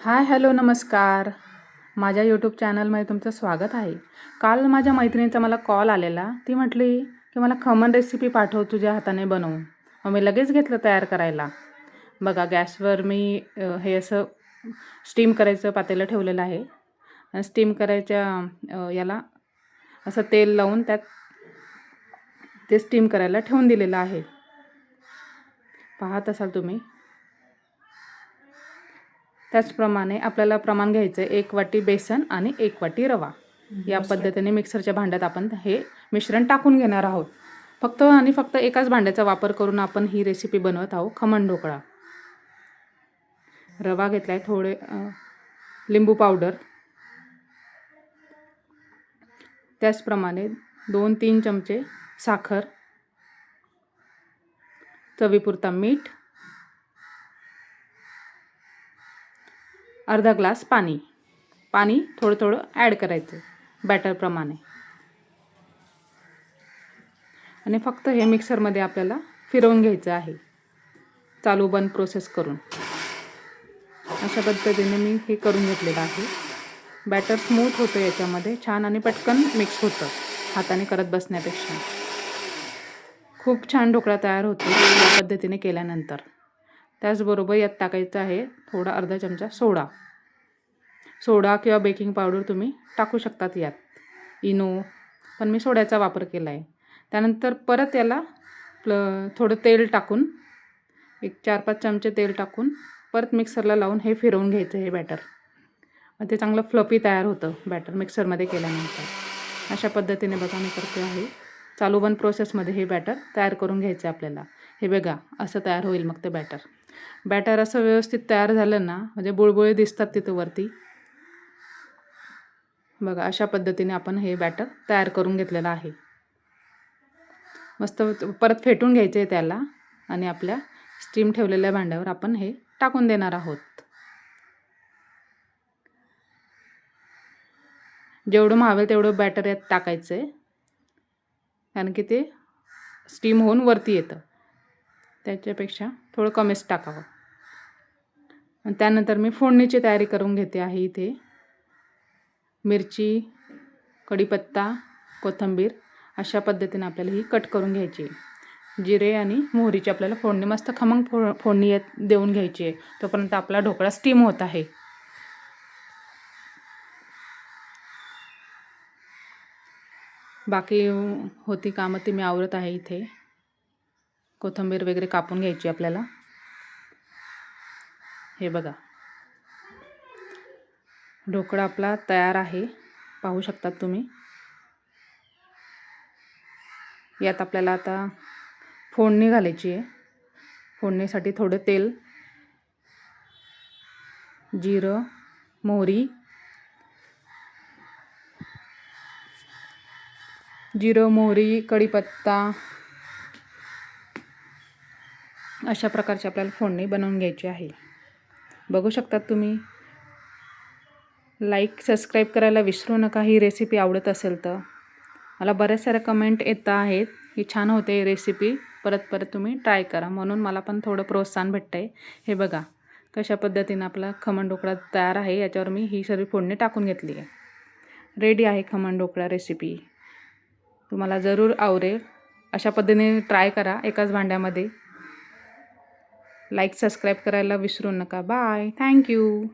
हाय, hello, नमस्कार. माझ्या YouTube चॅनलमध्ये तुमचं स्वागत आहे. काल माझ्या मैत्रिणीचा मला कॉल आलेला. ती म्हटली की मला खमण रेसिपी पाठव तुझ्या हाताने बनवून. मग मी लगेच घेतलं तयार करायला. बघा, गॅसवर मी हे असं स्टीम करायचं पातेलं ठेवलेलं आहे. स्टीम करायच्या याला असं तेल लावून त्यात ते स्टीम करायला ठेवून दिलेलं आहे. पाहत असाल तुम्ही. त्याचप्रमाणे आपल्याला प्रमाण घ्यायचं आहे 1 वाटी बेसन आणि 1 वाटी रवा. या पद्धतीने मिक्सरच्या भांड्यात आपण हे मिश्रण टाकून घेणार आहोत. फक्त एकाच भांड्याचा वापर करून आपण ही रेसिपी बनवत आहोत, खमण ढोकळा. रवा घेतलाय, थोडे लिंबू पावडर, त्याचप्रमाणे 2-3 चमचे साखर, चवीपुरता मीठ, अर्धा ग्लास पाणी. पाणी थोडं थोडं ॲड करायचं बॅटरप्रमाणे. आणि फक्त हे मिक्सरमध्ये आपल्याला फिरवून घ्यायचं आहे, चालू बंद प्रोसेस करून. अशा पद्धतीने मी हे करून घेतलेलं आहे. बॅटर स्मूथ होतं याच्यामध्ये, छान आणि पटकन मिक्स होतं हाताने करत बसण्यापेक्षा. खूप छान ढोकळा तयार होतो या पद्धतीने केल्यानंतर. त्याचबरोबर यात टाकायचं आहे थोडा अर्धा चमचा सोडा किंवा बेकिंग पावडर तुम्ही टाकू शकतात यात, इनो, पण मी सोड्याचा वापर केला आहे. त्यानंतर परत याला थोडं तेल टाकून, एक 4-5 चमचे तेल टाकून परत मिक्सरला लावून हे फिरवून घ्यायचं हे बॅटर. मग ते चांगलं फ्लफी तयार होतं बॅटर मिक्सरमध्ये केल्यानंतर. अशा पद्धतीने बघा मी करते आहे. चालू बंद प्रोसेसमध्ये हे बॅटर तयार करून घ्यायचं आपल्याला. हे बघा, असं तयार होईल मग ते बॅटर असं व्यवस्थित तयार झालं ना, म्हणजे बुळबुळे दिसतात तिथं वरती. बघा, अशा पद्धतीने आपण हे बॅटर तयार करून घेतलेलं आहे. मस्त परत फेटून घ्यायचं आहे त्याला आणि आपल्या स्टीम ठेवलेल्या भांड्यावर आपण हे टाकून देणार आहोत. जेवढं मावेल तेवढं बॅटर यात टाकायचं आहे, कारण की ते स्टीम होऊन वरती येतं. त्याच्यापेक्षा थोडं कमीच टाकावं. आणि त्यानंतर मी फोडणीची तयारी करून घेते आहे. इथे मिरची, कढीपत्ता, कोथिंबीर अशा पद्धतीने आपल्याला ही कट करून घ्यायची. जिरे आणि मोहरीची आपल्याला फोडणी मस्त खमंग फोडणी देऊन घ्यायची आहे. तोपर्यंत आपला ढोकळा स्टीम होत आहे. बाकी होती कामं ती मी आवरत आहे. इथे कोथिंबीर वगैरे कापून घ्यायची आपल्याला. हे बघा, ढोकळा आपला तयार आहे, पाहू शकतात तुम्ही. यात आपल्याला आता फोडणी घालायची आहे. फोडणीसाठी थोडं तेल, जिरं, मोहरी, कढीपत्ता अशा प्रकारची आपल्याला फोडणी बनवून घ्यायची आहे. बघू शकतात तुम्ही. लाईक, सबस्क्राईब करायला विसरू नका ही रेसिपी आवडत असेल तर. मला बऱ्याच साऱ्या कमेंट येत आहेत की छान होते रेसिपी, परत तुम्ही ट्राय करा, म्हणून मला पण थोडं प्रोत्साहन भेटतं आहे. हे बघा कशा पद्धतीनं आपला खमण ढोकळा तयार आहे. याच्यावर मी ही सगळी फोडणी टाकून घेतली आहे. रेडी आहे खमण ढोकळा रेसिपी. तुम्हाला जरूर आवडेल. अशा पद्धतीने ट्राय करा एकाच भांड्यामध्ये. लाईक, सबस्क्राईब करायला विसरू नका. Bye, thank you.